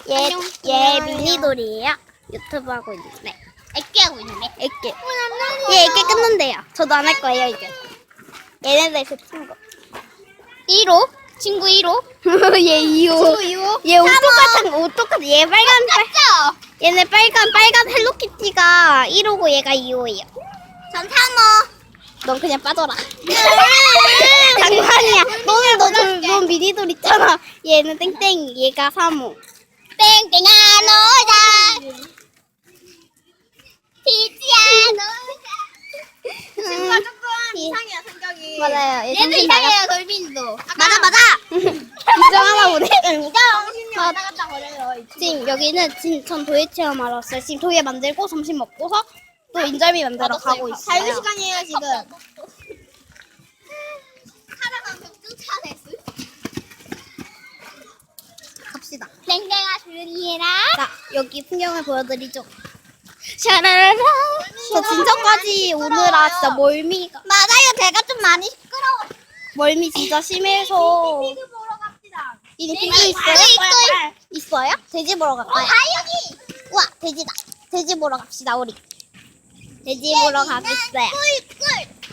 얘 미니돌이에요. 유튜브 하고 있는데. 애기 하고 있는데. 애기. 얘 애기 끊는데요. 저도 안 할 거예요, 이제. 얘네들 제 친구. 1호 친구 1호. 얘 2호. 친구 2호. 얘 옷 똑같아. 얘 빨간 맞죠? 얘네 빨간 헬로키티가 1호고 얘가 2호예요. 전 3호. 넌 그냥 빠져라. 장난이야. 넌 미니돌 있잖아. 얘는 땡땡. 얘가 3호. 땡땡아 놀자. 피지야 놀자. 친구가 조금 이상해요 성격이. 맞아요. 얘 얘도 정신 이상해요 돌빈이도. 맞아. 인정하나 보네. 인정. 왔다 갔다 거려요. 지금 여기는 전 도예 체험하러 왔어요. 지금 도예 만들고 점심 먹고서 또 인절미 만들어 가고 있어요. 자유 시간이에요 지금. 살아가면서 쫓아냈어. 갑시다. 땡땡아 조용히 해라. 자, 여기 풍경을 보여드리죠. 샤라라라. 저 진짜까지 오느라 진짜 맞아요. 제가 좀 많이 시끄러워. 멀미 진짜 심해서. 피그 보러 갑시다. 미니 돼지 피그 있어요? 있어요? 돼지 보러 갈까요? 다육이. 우와, 돼지다. 돼지 보러 갑시다, 우리. 돼지 보러 가겠어요. 꿀.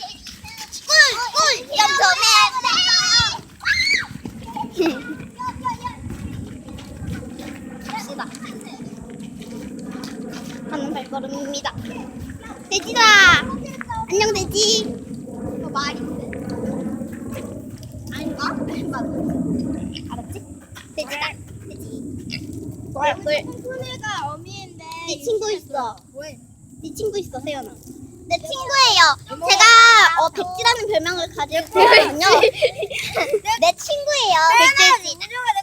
갑시다. 가는 발걸음입니다. 돼지다. 안녕, 돼지. 말인데. 아닌가? 알았지? 돼지다. 돼지. 꿀. 손해가 어미인데. 네 친구 있어. 뭐해? 네 친구 있어, 세연아. 내 친구예요. 제가 백지라는 별명을 가지고 있거든요. 내 친구예요. 백돼지. 우주가 내